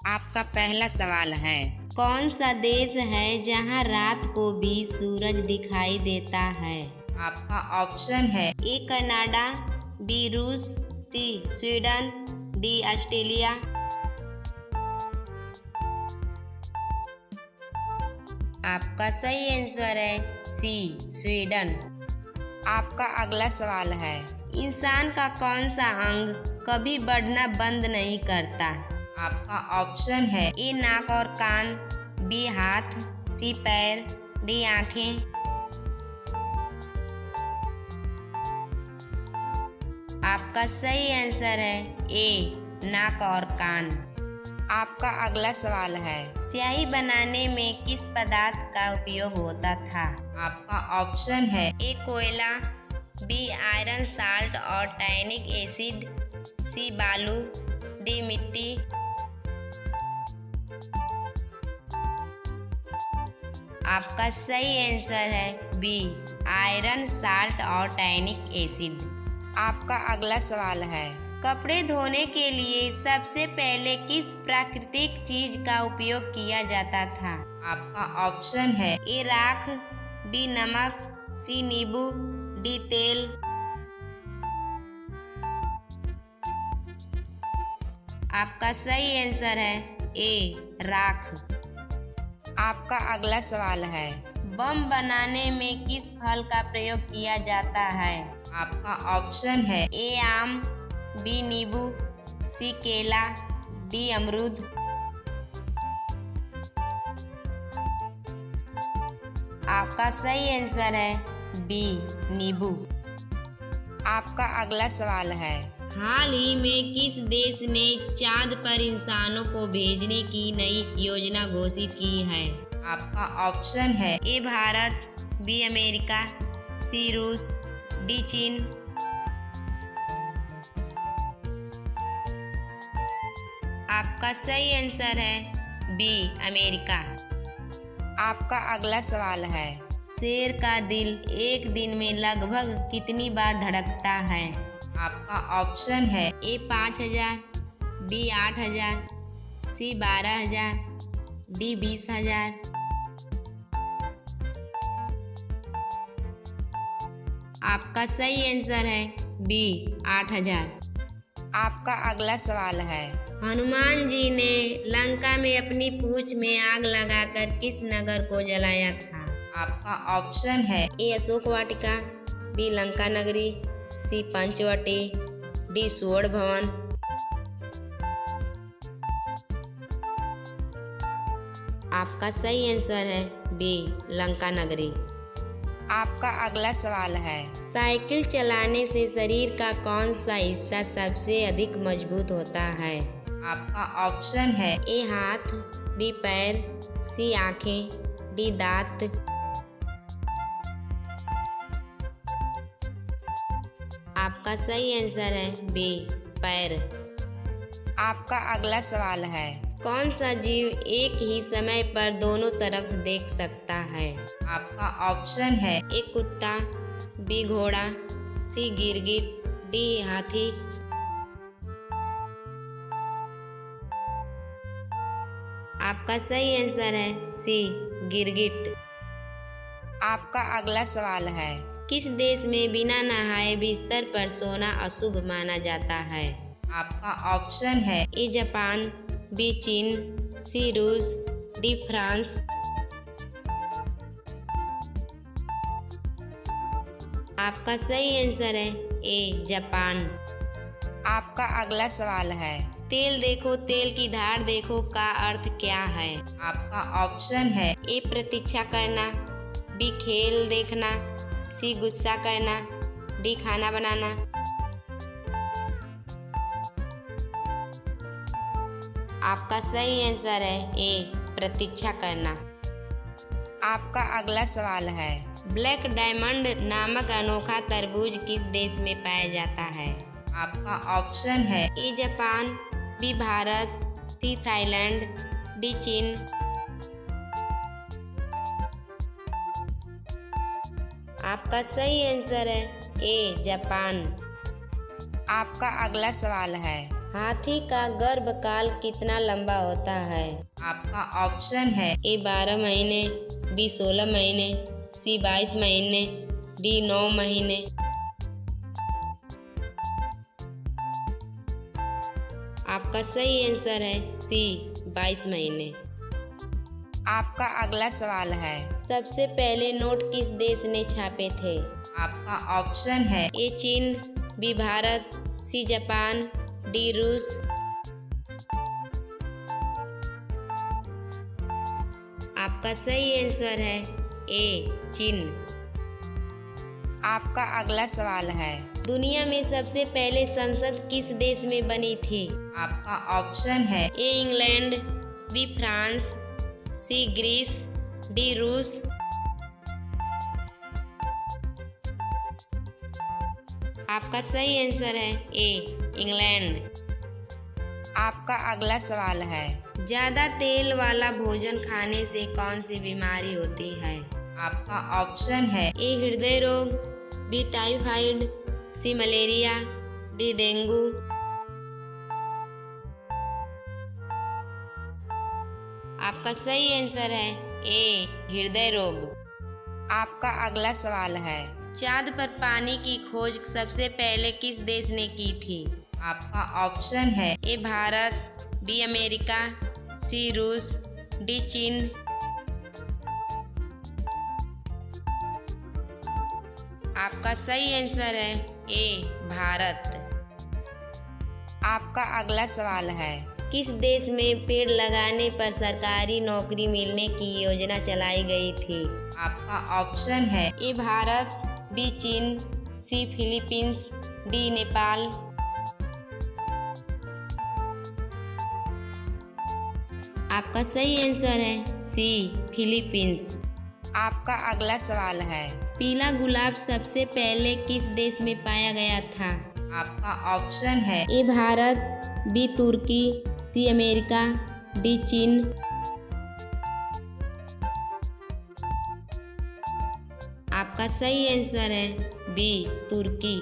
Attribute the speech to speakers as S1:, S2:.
S1: आपका पहला सवाल है,
S2: कौन सा देश है जहाँ रात को भी सूरज दिखाई देता है?
S1: आपका ऑप्शन है
S2: ए कनाडा, बी रूस, सी स्वीडन, डी ऑस्ट्रेलिया। आपका सही आंसर है सी स्वीडन।
S1: आपका अगला सवाल है,
S2: इंसान का कौन सा अंग कभी बढ़ना बंद नहीं करता?
S1: आपका ऑप्शन है
S2: ए नाक और कान, बी हाथ, सी पैर, डी आंखें। आपका सही आंसर है ए नाक और कान।
S1: आपका अगला सवाल है,
S2: स्याही बनाने में किस पदार्थ का उपयोग होता था?
S1: आपका ऑप्शन है
S2: ए कोयला, बी आयरन साल्ट और टैनिक एसिड, सी बालू, डी मिट्टी। आपका सही आंसर है बी आयरन साल्ट और टैनिक एसिड।
S1: आपका अगला सवाल है,
S2: कपड़े धोने के लिए सबसे पहले किस प्राकृतिक चीज का उपयोग किया जाता था?
S1: आपका ऑप्शन है
S2: ए राख, बी नमक, सी नींबू, डी तेल। आपका सही आंसर है ए राख।
S1: आपका अगला सवाल है,
S2: बम बनाने में किस फल का प्रयोग किया जाता है?
S1: आपका ऑप्शन है
S2: ए आम, बी नींबू, सी केला, डी अमरूद। आपका सही आंसर है बी नींबू।
S1: आपका अगला सवाल है,
S2: हाल ही में किस देश ने चांद पर इंसानों को भेजने की नई योजना घोषित की है?
S1: आपका ऑप्शन है
S2: ए भारत, बी अमेरिका, सी रूस, डी चीन। आपका सही आंसर है बी अमेरिका।
S1: आपका अगला सवाल है,
S2: शेर का दिल एक दिन में लगभग कितनी बार धड़कता है?
S1: आपका ऑप्शन है
S2: ए 5000, बी 8000, सी 12000, डी 20000। आपका सही आंसर है बी 8000।
S1: आपका अगला सवाल है,
S2: हनुमान जी ने लंका में अपनी पूंछ में आग लगाकर किस नगर को जलाया था?
S1: आपका ऑप्शन है
S2: ए अशोक वाटिका, बी लंका नगरी, सी पंचवटी, डी स्वर्ण भवन। आपका सही आंसर है बी लंका नगरी।
S1: आपका अगला सवाल है,
S2: साइकिल चलाने से शरीर का कौन सा हिस्सा सबसे अधिक मजबूत होता है?
S1: आपका ऑप्शन है
S2: ए हाथ, बी पैर, सी आंखें, डी दांत। आपका सही आंसर है बी पैर।
S1: आपका अगला सवाल है,
S2: कौन सा जीव एक ही समय पर दोनों तरफ देख सकता है?
S1: आपका ऑप्शन है
S2: ए कुत्ता, बी घोड़ा, सी गिरगिट, डी हाथी। आपका सही आंसर है सी गिरगिट।
S1: आपका अगला सवाल है,
S2: किस देश में बिना नहाए बिस्तर पर सोना अशुभ माना जाता है?
S1: आपका ऑप्शन है
S2: ए जापान, बी चीन, सी रूस, डी फ्रांस। आपका सही आंसर है ए जापान।
S1: आपका अगला सवाल है,
S2: तेल देखो तेल की धार देखो का अर्थ क्या है?
S1: आपका ऑप्शन है
S2: ए प्रतीक्षा करना, बी खेल देखना, सी गुस्सा करना, डी खाना बनाना। आपका सही आंसर है ए प्रतीक्षा करना।
S1: आपका अगला सवाल है,
S2: ब्लैक डायमंड नामक अनोखा तरबूज किस देश में पाया जाता है?
S1: आपका ऑप्शन है
S2: A Japan, B Bharat, C Thailand, D चीन। आपका सही आंसर है ए जापान।
S1: आपका अगला सवाल है,
S2: हाथी का गर्भकाल कितना लंबा होता है?
S1: आपका ऑप्शन है
S2: ए 12 महीने, बी 16 महीने, सी 22 महीने, डी 9 महीने। आपका सही आंसर है सी 22 महीने।
S1: आपका अगला सवाल है।
S2: सबसे पहले नोट किस देश ने छापे थे?
S1: आपका ऑप्शन है
S2: ए चीन, B Bharat, C Japan, D रूस। आपका सही आंसर है ए चीन।
S1: आपका अगला सवाल है।
S2: दुनिया में सबसे पहले संसद किस देश में बनी थी?
S1: आपका ऑप्शन है
S2: A England, B France, C Greece, D रूस। आपका सही आंसर है ए इंग्लैंड।
S1: आपका अगला सवाल है।
S2: ज्यादा तेल वाला भोजन खाने से कौन सी बीमारी होती है?
S1: आपका ऑप्शन है
S2: ए हृदय रोग, बी टाइफाइड, सी मलेरिया, डी डेंगू। आपका सही आंसर है ए हृदय रोग।
S1: आपका अगला सवाल है।
S2: चांद पर पानी की खोज सबसे पहले किस देश ने की थी?
S1: आपका ऑप्शन है
S2: ए भारत, बी अमेरिका, सी रूस, डी चीन। आपका सही आंसर है ए भारत।
S1: आपका अगला सवाल है।
S2: किस देश में पेड़ लगाने पर सरकारी नौकरी मिलने की योजना चलाई गई थी?
S1: आपका ऑप्शन है
S2: ए भारत, बी चीन, सी फिलीपींस, डी नेपाल। आपका सही आंसर है सी फिलीपींस।
S1: आपका अगला सवाल है।
S2: पीला गुलाब सबसे पहले किस देश में पाया गया था?
S1: आपका ऑप्शन है
S2: ए भारत, बी तुर्की, सी अमेरिका, डी चीन। आपका सही आंसर है बी तुर्की।